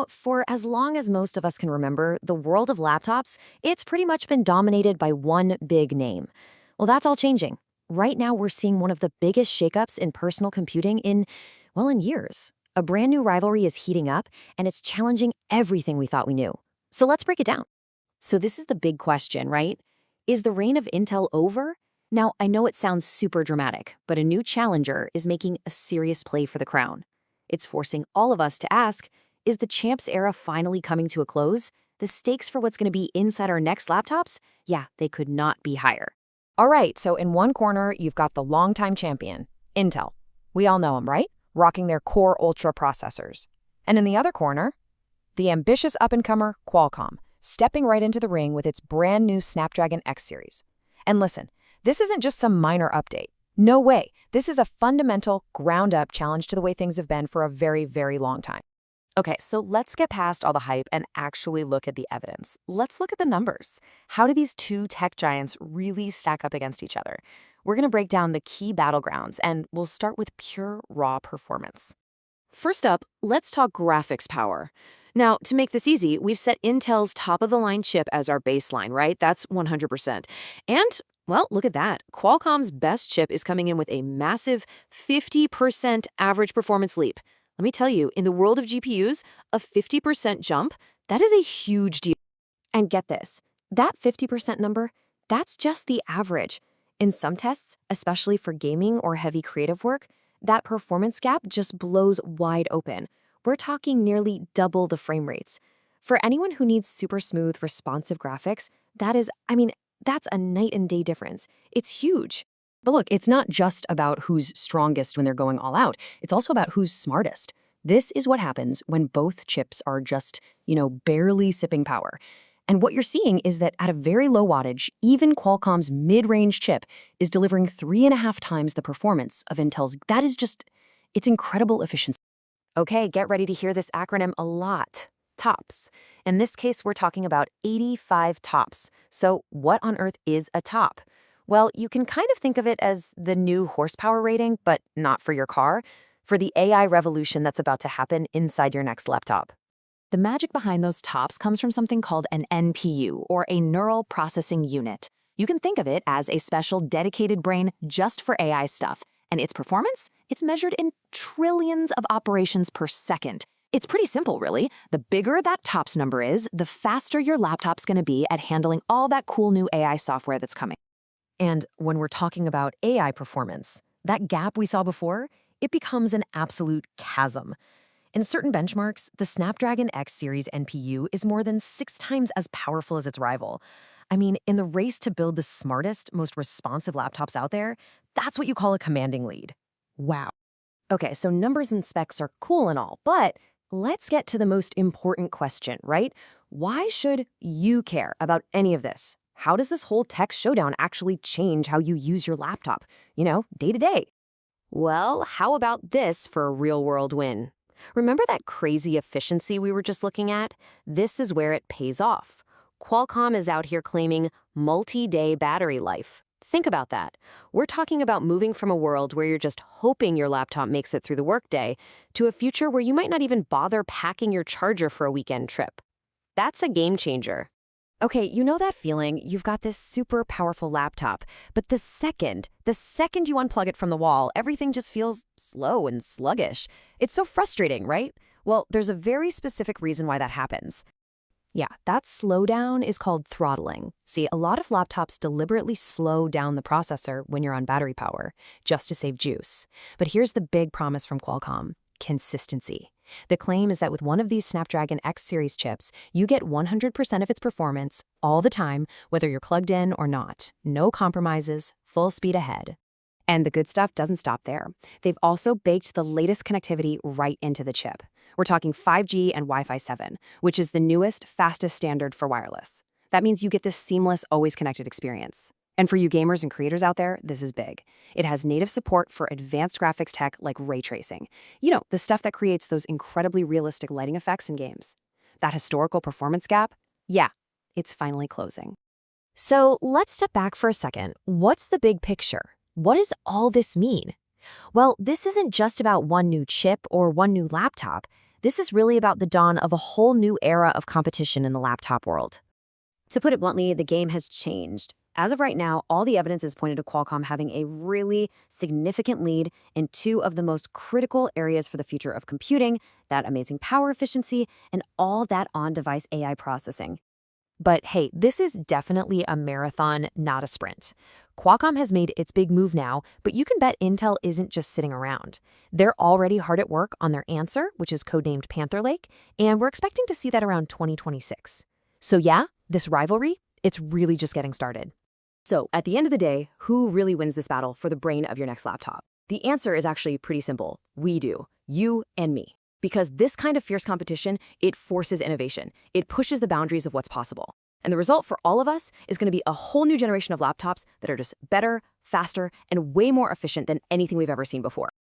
For as long as most of us can remember, the world of laptops, it's pretty much been dominated by one big name. Well, that's all changing. Right now, we're seeing one of the biggest shakeups in personal computing in years. A brand new rivalry is heating up, and it's challenging everything we thought we knew. So let's break it down. So this is the big question, right? Is the reign of Intel over? Now, I know it sounds super dramatic, but a new challenger is making a serious play for the crown. It's forcing all of us to ask, is the champs era finally coming to a close? The stakes for what's going to be inside our next laptops? Yeah, they could not be higher. All right, so in one corner, you've got the longtime champion, Intel. We all know them, right? Rocking their Core Ultra processors. And in the other corner, the ambitious up-and-comer Qualcomm, stepping right into the ring with its brand new Snapdragon X series. And listen, this isn't just some minor update. No way. This is a fundamental, ground-up challenge to the way things have been for a very, very long time. Okay, so let's get past all the hype and actually look at the evidence. Let's look at the numbers. How do these two tech giants really stack up against each other? We're going to break down the key battlegrounds, and we'll start with pure raw performance. First up, let's talk graphics power. Now, to make this easy, we've set Intel's top-of-the-line chip as our baseline, right? That's 100%. And, well, look at that. Qualcomm's best chip is coming in with a massive 50% average performance leap. Let me tell you, in the world of GPUs, a 50% jump, that is a huge deal. And get this, that 50% number, that's just the average. In some tests, especially for gaming or heavy creative work, that performance gap just blows wide open. We're talking nearly double the frame rates. For anyone who needs super smooth, responsive graphics, that's a night and day difference. It's huge. But look, it's not just about who's strongest when they're going all out. It's also about who's smartest. This is what happens when both chips are just, barely sipping power. And what you're seeing is that at a very low wattage, even Qualcomm's mid-range chip is delivering 3.5 times the performance of Intel's. That is just, it's incredible efficiency. Okay, get ready to hear this acronym a lot. TOPS. In this case, we're talking about 85 TOPS. So what on earth is a top? Well, you can kind of think of it as the new horsepower rating, but not for your car, for the AI revolution that's about to happen inside your next laptop. The magic behind those tops comes from something called an NPU, or a neural processing unit. You can think of it as a special dedicated brain just for AI stuff. And its performance? It's measured in trillions of operations per second. It's pretty simple, really. The bigger that TOPS number is, the faster your laptop's going to be at handling all that cool new AI software that's coming. And when we're talking about AI performance, that gap we saw before, it becomes an absolute chasm. In certain benchmarks, the Snapdragon X series NPU is more than 6 times as powerful as its rival. In the race to build the smartest, most responsive laptops out there, that's what you call a commanding lead. Wow. Okay, so numbers and specs are cool and all, but let's get to the most important question, right? Why should you care about any of this? How does this whole tech showdown actually change how you use your laptop, day to day? Well, how about this for a real-world win? Remember that crazy efficiency we were just looking at? This is where it pays off. Qualcomm is out here claiming multi-day battery life. Think about that. We're talking about moving from a world where you're just hoping your laptop makes it through the workday to a future where you might not even bother packing your charger for a weekend trip. That's a game changer. Okay, you know that feeling? You've got this super powerful laptop, but the second you unplug it from the wall, everything just feels slow and sluggish. It's so frustrating, right? Well, there's a very specific reason why that happens. Yeah, that slowdown is called throttling. See, a lot of laptops deliberately slow down the processor when you're on battery power, just to save juice. But here's the big promise from Qualcomm: consistency. The claim is that with one of these Snapdragon X series chips, you get 100% of its performance all the time, whether you're plugged in or not. No compromises, full speed ahead. And the good stuff doesn't stop there. They've also baked the latest connectivity right into the chip. We're talking 5G and Wi-Fi 7, which is the newest, fastest standard for wireless. That means you get this seamless, always connected experience. And for you gamers and creators out there, this is big. It has native support for advanced graphics tech like ray tracing. The stuff that creates those incredibly realistic lighting effects in games. That historical performance gap? Yeah, it's finally closing. So let's step back for a second. What's the big picture? What does all this mean? Well, this isn't just about one new chip or one new laptop. This is really about the dawn of a whole new era of competition in the laptop world. To put it bluntly, the game has changed. As of right now, all the evidence is pointed to Qualcomm having a really significant lead in two of the most critical areas for the future of computing, that amazing power efficiency, and all that on-device AI processing. But hey, this is definitely a marathon, not a sprint. Qualcomm has made its big move now, but you can bet Intel isn't just sitting around. They're already hard at work on their Answer, which is codenamed Panther Lake, and we're expecting to see that around 2026. So yeah, this rivalry, it's really just getting started. So at the end of the day, who really wins this battle for the brain of your next laptop? The answer is actually pretty simple. We do. You and me. Because this kind of fierce competition, it forces innovation. It pushes the boundaries of what's possible. And the result for all of us is going to be a whole new generation of laptops that are just better, faster, and way more efficient than anything we've ever seen before.